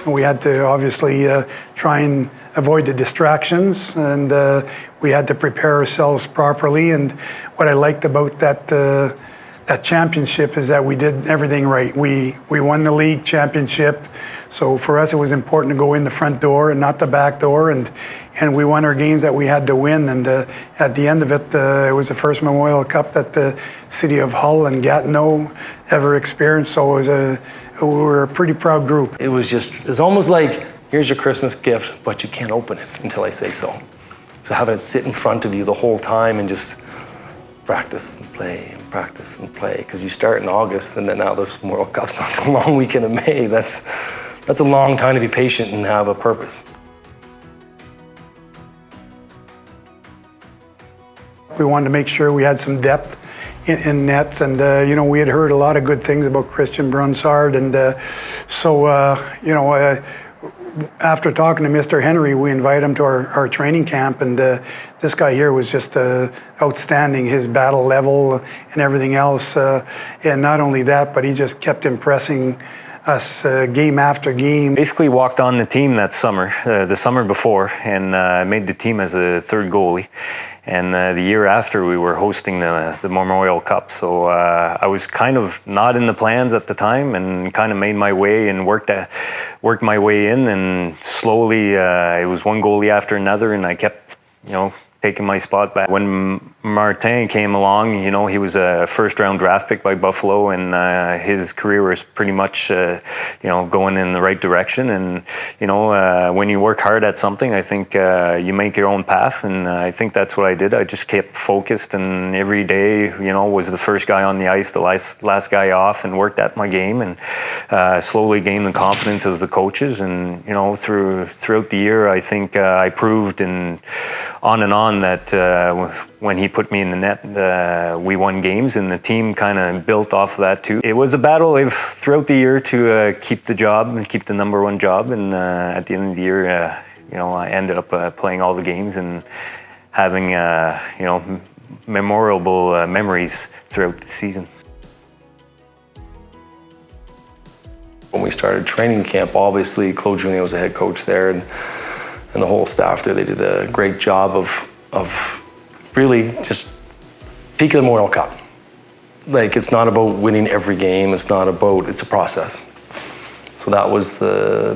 We had to obviously try and avoid the distractions, and we had to prepare ourselves properly. And what I liked about that championship is that we did everything right. We won the league championship, so for us it was important to go in the front door and not the back door, and we won our games that we had to win. And at the end of it, it was the first Memorial Cup that the city of Hull and Gatineau ever experienced. So we were a pretty proud group. It was almost like, here's your Christmas gift, but you can't open it until I say so. So having it sit in front of you the whole time and just practice and play and practice and play, because you start in August and then now the Memorial Cup's not the long weekend of May. That's a long time to be patient and have a purpose. We wanted to make sure we had some depth in nets, and we had heard a lot of good things about Christian Bronsard, and after talking to Mr. Henry, we invited him to our training camp, and this guy here was just outstanding, his battle level and everything else. And not only that, but he just kept impressing us game after game. Basically walked on the team that summer, the summer before, and made the team as a third goalie. And the year after, we were hosting the Memorial Cup. So I was kind of not in the plans at the time, and kind of made my way and worked my way in. And slowly, it was one goalie after another, and I kept, taking my spot back. When Martin came along, he was a first-round draft pick by Buffalo, and his career was pretty much, going in the right direction. And, when you work hard at something, I think you make your own path, and I think that's what I did. I just kept focused, and every day, was the first guy on the ice, the last guy off, and worked at my game, and slowly gained the confidence of the coaches. And, throughout the year, I think I proved and on that when he put me in the net, we won games, and the team kind of built off of that too. It was a battle throughout the year to keep the job and keep the number one job, and at the end of the year, I ended up playing all the games and having memorable memories throughout the season. When we started training camp, obviously Claude Julien was the head coach there, and the whole staff there, they did a great job of really just peak of the Memorial Cup. Like, it's not about winning every game, it's a process. So that was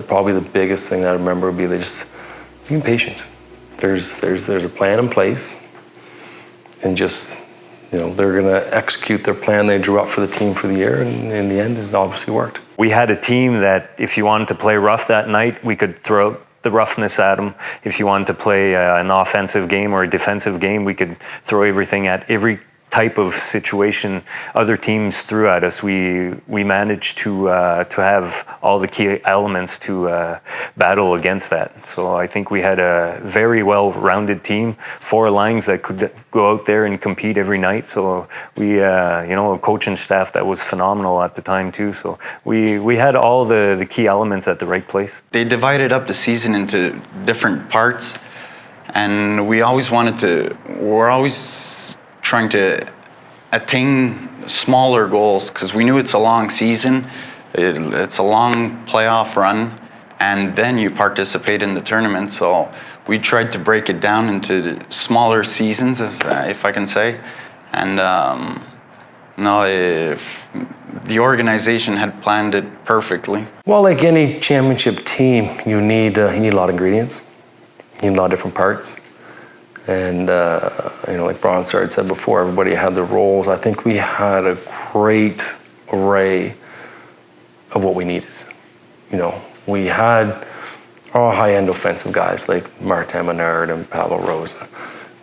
probably the biggest thing that I remember would be just being patient. There's a plan in place, and just, they're gonna execute their plan they drew up for the team for the year, and in the end, it obviously worked. We had a team that if you wanted to play rough that night, we could throw out the roughness at them. If you wanted to play an offensive game or a defensive game, we could throw everything at every type of situation other teams threw at us. We managed to have all the key elements to battle against that. So I think we had a very well-rounded team, 4 lines that could go out there and compete every night. So we, a coaching staff that was phenomenal at the time too. So we had all the key elements at the right place. They divided up the season into different parts, and we're always trying to attain smaller goals, because we knew it's a long season, it's a long playoff run, and then you participate in the tournament. So we tried to break it down into smaller seasons, if I can say. And if the organization had planned it perfectly. Well, like any championship team, you need a lot of ingredients, you need a lot of different parts. And, like Bronsard said before, everybody had their roles. I think we had a great array of what we needed. We had our high-end offensive guys like Martin Menard and Paolo Rosa.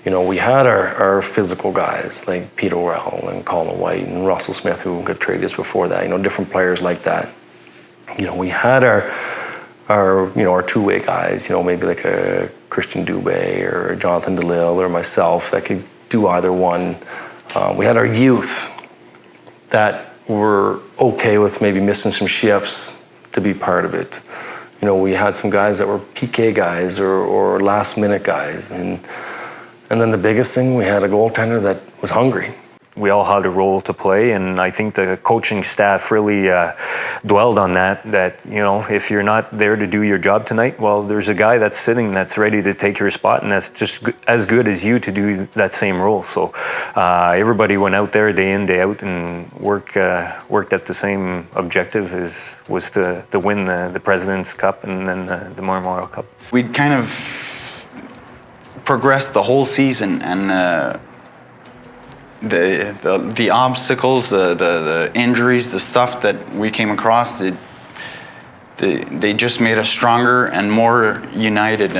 We had our physical guys like Pete O'Rell and Colin White and Russell Smith, who got traded just before that, different players like that. We had our two-way guys, maybe like a Christian Dubé or Jonathan DeLille or myself that could do either one. We had our youth that were okay with maybe missing some shifts to be part of it. We had some guys that were PK guys or last-minute guys. And then the biggest thing, we had a goaltender that was hungry. we all had a role to play, and I think the coaching staff really dwelled on that, you know, if you're not there to do your job tonight, well, there's a guy that's sitting that's ready to take your spot, and that's just as good as you to do that same role. So everybody went out there day in, day out, and worked at the same objective, was to win the President's Cup and then the Memorial Cup. We'd kind of progressed the whole season, and the obstacles, the injuries, the stuff that we came across, they just made us stronger and more united.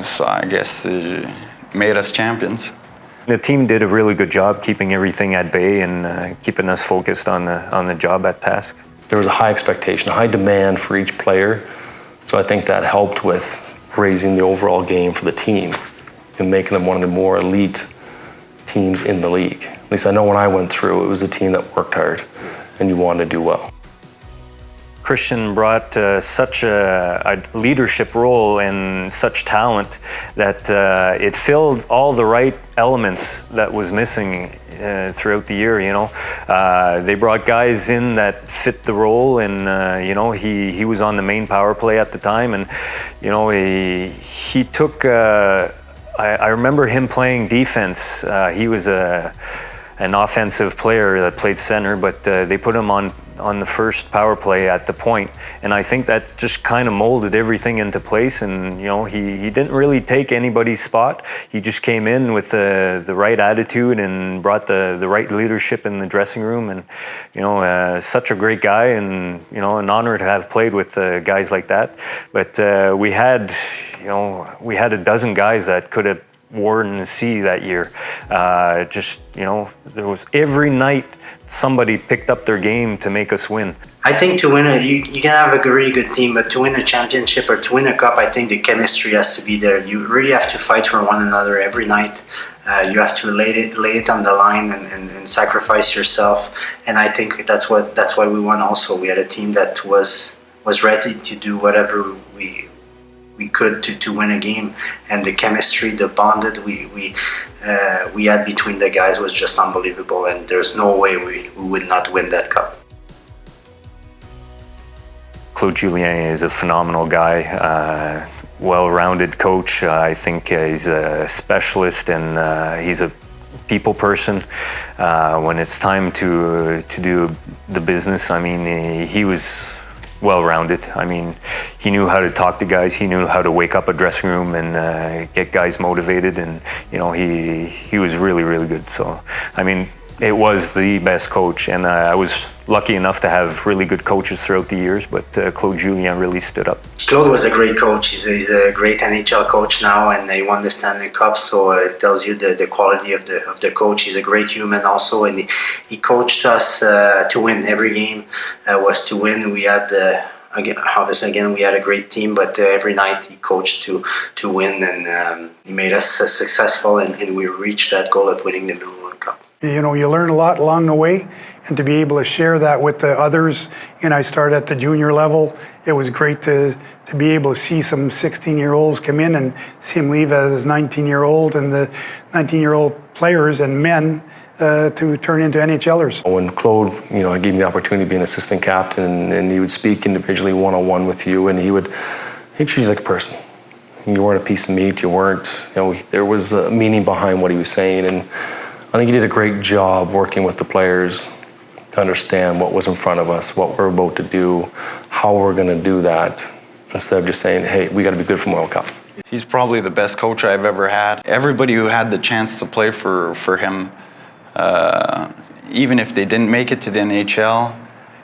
So I guess it made us champions. The team did a really good job keeping everything at bay and keeping us focused on the job at task. There was a high expectation, a high demand for each player. So I think that helped with raising the overall game for the team and making them one of the more elite teams in the league. At least I know when I went through, it was a team that worked hard and you wanted to do well. Christian brought such a leadership role and such talent that it filled all the right elements that was missing throughout the year. You know, they brought guys in that fit the role, and you know, he was on the main power play at the time, and you know, he took. I remember him playing defense. He was an offensive player that played center, but they put him on the first power play at the point, and I think that just kind of molded everything into place. And you know, he didn't really take anybody's spot. He just came in with the right attitude and brought the right leadership in the dressing room. And you know, such a great guy, and you know, an honor to have played with guys like that. But we had a dozen guys that could have worn the sea that year. Just, you know, there was every night somebody picked up their game to make us win. I think to win you can have a really good team, but to win a championship or to win a cup, I think the chemistry has to be there. You really have to fight for one another every night. You have to lay it on the line and sacrifice yourself. And I think that's why we won. Also, we had a team that was ready to do whatever we could to win a game, and the chemistry, the bonded we had between the guys was just unbelievable, and there's no way we would not win that cup. Claude Julien is a phenomenal guy, well-rounded coach. I think he's a specialist, and he's a people person. When it's time to do the business, I mean, he was well-rounded. I mean, he knew how to talk to guys. He knew how to wake up a dressing room and get guys motivated. And you know, he was really, really good. So, I mean, it was the best coach. And I was lucky enough to have really good coaches throughout the years. But Claude Julien really stood up. Claude was a great coach. He's a great NHL coach now, and he won the Stanley Cup. So it tells you the quality of the coach. He's a great human also, and he coached us to win. Every game was to win. We had obviously we had a great team, but every night he coached to win, and he made us successful, and we reached that goal of winning the Memorial Cup. You know, you learn a lot along the way, and to be able to share that with the others. And I started at the junior level. It was great to be able to see some 16-year-olds come in and see them leave as 19-year-old, and the 19-year-old players and men to turn into NHLers. When Claude, you know, gave me the opportunity to be an assistant captain, and he would speak individually one-on-one with you, and he'd treat you like a person. You weren't a piece of meat. You weren't, you know, there was a meaning behind what he was saying, and I think he did a great job working with the players to understand what was in front of us, what we're about to do, how we're going to do that, instead of just saying, hey, we got to be good for Memorial Cup. He's probably the best coach I've ever had. Everybody who had the chance to play for him, even if they didn't make it to the NHL,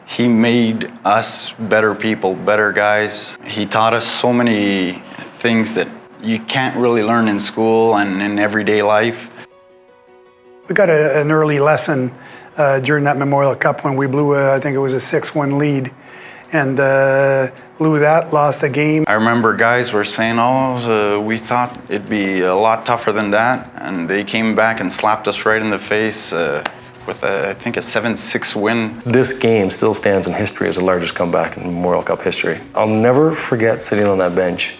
he made us better people, better guys. He taught us so many things that you can't really learn in school and in everyday life. We got an early lesson during that Memorial Cup when we blew, I think it was a 6-1 lead, and blew that, lost the game. I remember guys were saying, we thought it'd be a lot tougher than that, and they came back and slapped us right in the face with, I think, a 7-6 win. This game still stands in history as the largest comeback in Memorial Cup history. I'll never forget sitting on that bench,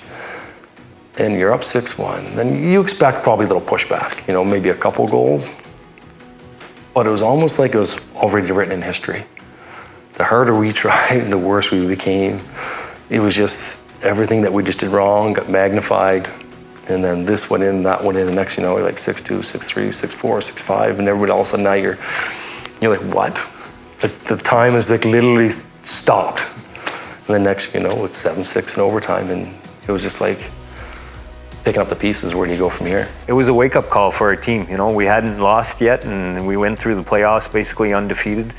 and you're up 6-1. Then you expect probably a little pushback, you know, maybe a couple goals. but it was almost like it was already written in history. The harder we tried, the worse we became. It was just everything that we just did wrong got magnified, and then this went in, that went in, the next, we're like 6'2", 6'3", 6'4", 6'5", and everybody all of a sudden now you're like, what? The time is like literally stopped. And then next, it's 7-6 in overtime, and it was just like picking up the pieces. Where do you go from here? It was a wake-up call for our team. We hadn't lost yet, and we went through the playoffs basically undefeated.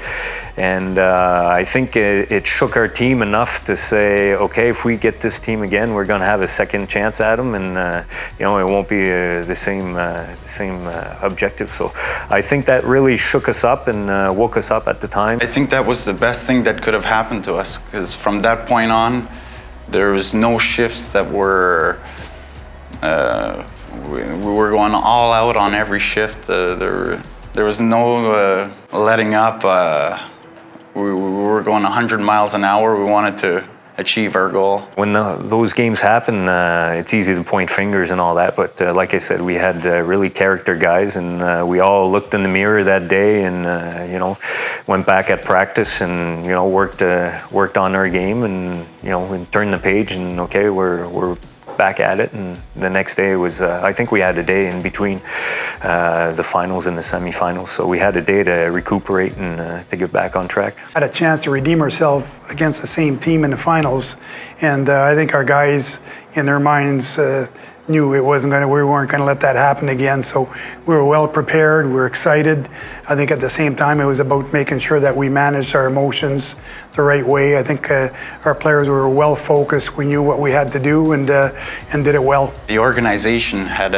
And I think it shook our team enough to say, okay, if we get this team again, we're going to have a second chance at them, and it won't be the same objective. So I think that really shook us up and woke us up at the time. I think that was the best thing that could have happened to us, because from that point on, there was no shifts that were. We were going all out on every shift. There was no letting up. We were going 100 miles an hour. We wanted to achieve our goal. When those games happen, it's easy to point fingers and all that, but like I said, we had really character guys, and we all looked in the mirror that day and went back at practice and worked on our game, and and turned the page, and okay, we're back at it. And the next day was I think we had a day in between the finals and the semifinals, so we had a day to recuperate and to get back on track. Had a chance to redeem ourselves against the same team in the finals, and I think our guys in their minds knew we weren't going to let that happen again. So we were well prepared, we were excited. I think at the same time it was about making sure that we managed our emotions the right way. I think our players were well focused. We knew what we had to do and did it well. The organization had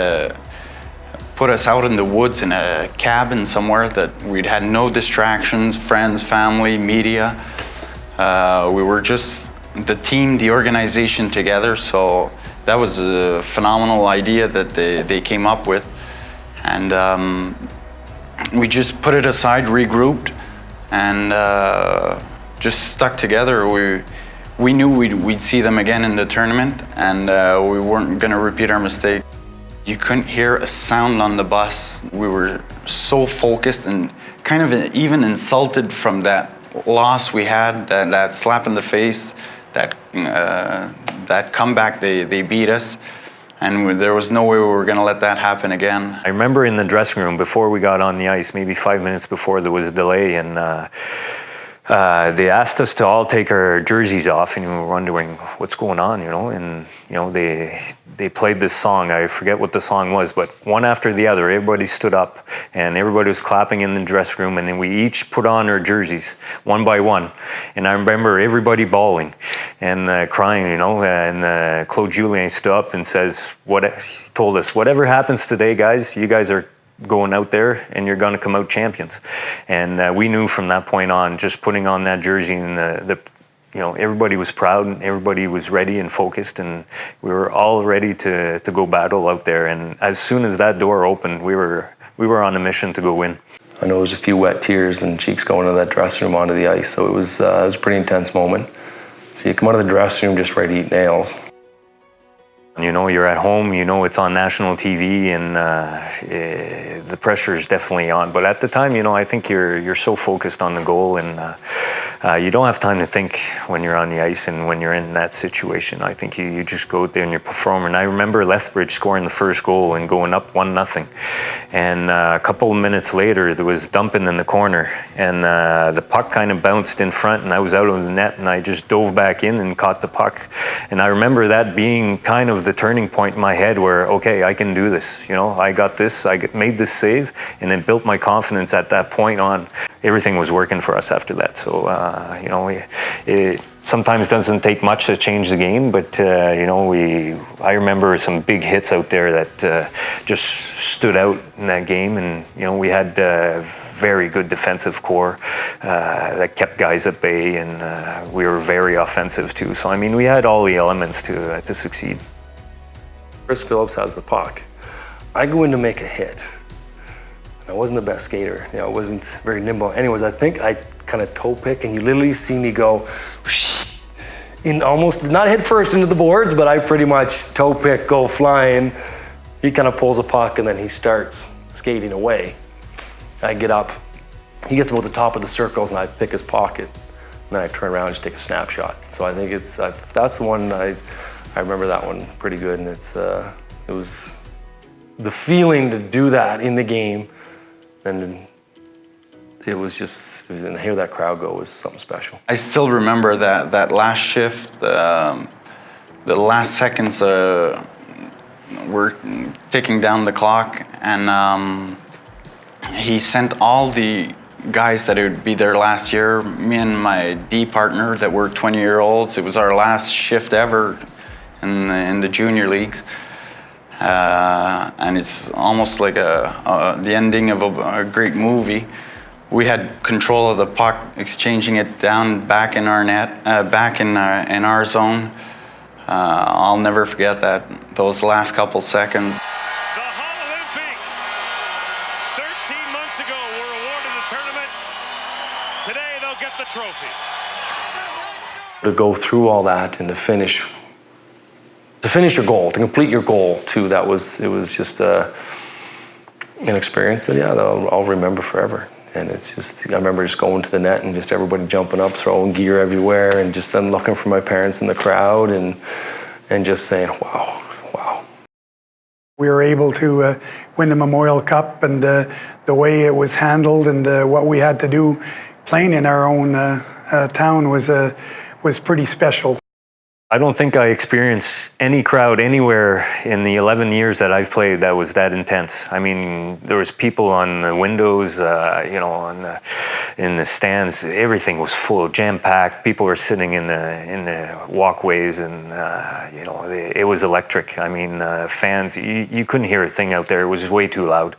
put us out in the woods in a cabin somewhere that we'd had no distractions, friends, family, media. We were just the team, the organization together. So that was a phenomenal idea that they came up with. And we just put it aside, regrouped, and just stuck together. We knew we'd see them again in the tournament, and we weren't going to repeat our mistake. You couldn't hear a sound on the bus. We were so focused and kind of even insulted from that loss we had, that slap in the face, that comeback. They beat us, and there was no way we were going to let that happen again. I remember in the dressing room before we got on the ice, maybe 5 minutes before, there was a delay, and they asked us to all take our jerseys off, and we were wondering what's going on, and they played this song. I forget what the song was, but one after the other, everybody stood up and everybody was clapping in the dressing room, and then we each put on our jerseys one by one. And I remember everybody bawling and crying, and Claude Julien stood up and he told us, whatever happens today, guys, you guys are going out there and you're going to come out champions. And we knew from that point on, just putting on that jersey, and everybody was proud and everybody was ready and focused, and we were all ready to go battle out there. And as soon as that door opened, we were on a mission to go win. I know there was a few wet tears and cheeks going to that dressing room onto the ice, so it was a pretty intense moment. So you come out of the dressing room just ready to eat nails. You're at home, it's on national TV, and the pressure is definitely on. But at the time, I think you're so focused on the goal, and you don't have time to think when you're on the ice and when you're in that situation. I think you just go out there and you perform. And I remember Lethbridge scoring the first goal and going up 1-0. And a couple of minutes later, there was dumping in the corner, and the puck kind of bounced in front, and I was out of the net, and I just dove back in and caught the puck. And I remember that being kind of the turning point in my head where, okay, I can do this. I got this, made this save, and it built my confidence at that point on. Everything was working for us after that. So, it sometimes doesn't take much to change the game, but, I remember some big hits out there that just stood out in that game. And, we had a very good defensive core that kept guys at bay, and we were very offensive too. So, we had all the elements to succeed. Chris Phillips has the puck. I go in to make a hit. I wasn't the best skater. I wasn't very nimble. Anyways, I think I kind of toe pick, and you literally see me go in almost, not head first into the boards, but I pretty much toe pick, go flying. He kind of pulls a puck, and then he starts skating away. I get up, he gets about the top of the circles and I pick his pocket. And then I turn around and just take a snapshot. So I think that's the one I remember that one pretty good. And it was the feeling to do that in the game. And and hear that crowd go was something special. I still remember that last shift, the last seconds were ticking down the clock, and he sent all the guys that would be there last year, me and my D partner that were 20-year-olds. It was our last shift ever in the junior leagues. And it's almost like the ending of a great movie. We had control of the puck, exchanging it down back in our net, back in our zone. I'll never forget those last couple seconds. The Hull Olympiques, 13 months ago, were awarded the tournament. Today, they'll get the trophy. To go through all that and to finish your goal, to complete your goal too, it was just an experience that I'll remember forever. And it's just, I remember just going to the net and just everybody jumping up, throwing gear everywhere, and just then looking for my parents in the crowd and just saying, wow. We were able to win the Memorial Cup, and the way it was handled and what we had to do playing in our own town was pretty special. I don't think I experienced any crowd anywhere in the 11 years that I've played that was that intense. I mean, there was people on the windows, in the stands. Everything was full, jam-packed. People were sitting in the walkways, and it was electric. I mean, fans, you couldn't hear a thing out there. It was just way too loud.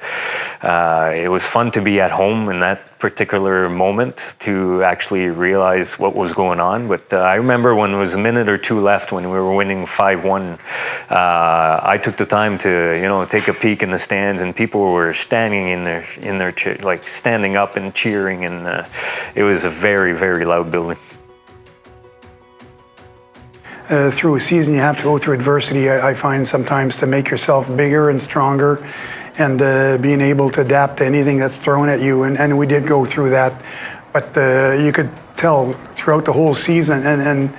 It was fun to be at home in that particular moment to actually realize what was going on. But I remember when it was a minute or two left, when we were winning 5-1, I took the time to take a peek in the stands, and people were standing in their chair, like standing up and cheering, and it was a very, very loud building. Through a season, you have to go through adversity, I find sometimes, to make yourself bigger and stronger, and being able to adapt to anything that's thrown at you. And we did go through that. But you could tell throughout the whole season, and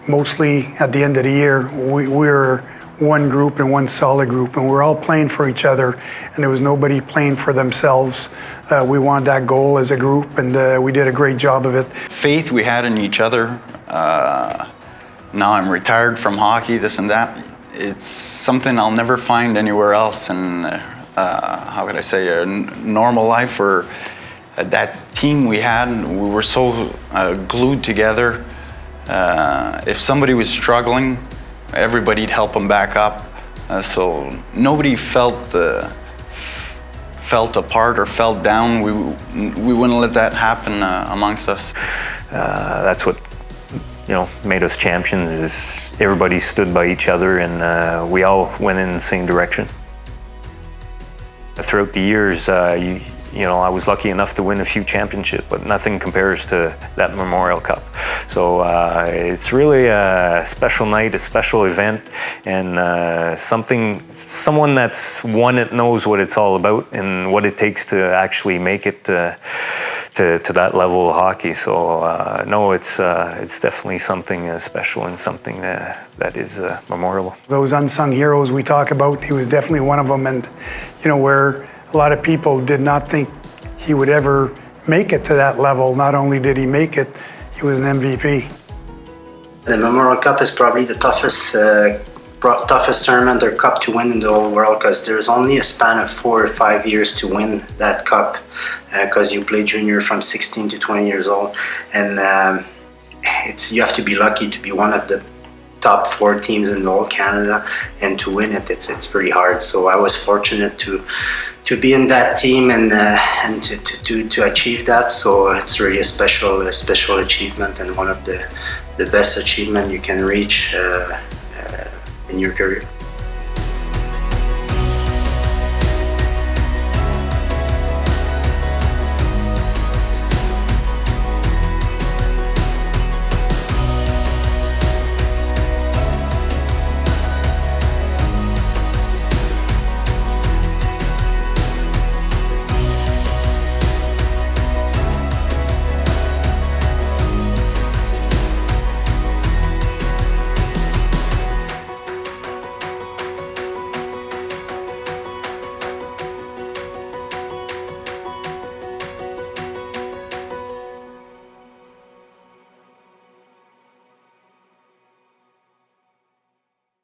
mostly at the end of the year, we were one group and one solid group, and we're all playing for each other, and there was nobody playing for themselves. We wanted that goal as a group, and we did a great job of it. Faith we had in each other. Now I'm retired from hockey, this and that. It's something I'll never find anywhere else in, how could I say, a normal life, where that team we had, we were so glued together. If somebody was struggling, everybody'd help them back up. So nobody felt apart or felt down. We wouldn't let that happen amongst us. That's what made us champions, is everybody stood by each other, and we all went in the same direction. Throughout the years, I was lucky enough to win a few championships, but nothing compares to that Memorial Cup. So it's really a special night, a special event, and someone that's won it knows what it's all about and what it takes to actually make it to that level of hockey. So no, it's definitely something special, and something that is memorable. Those unsung heroes we talk about, he was definitely one of them, and where a lot of people did not think he would ever make it to that level. Not only did he make it, he was an MVP. The Memorial Cup is probably the toughest tournament or cup to win in the whole world, because there's only a span of 4 or 5 years to win that cup, because you play junior from 16 to 20 years old, and you have to be lucky to be one of the top 4 teams in the whole Canada, and to win it, it's pretty hard. So I was fortunate to be in that team and to achieve that. So it's really a special achievement, and one of the best achievement you can reach in your career.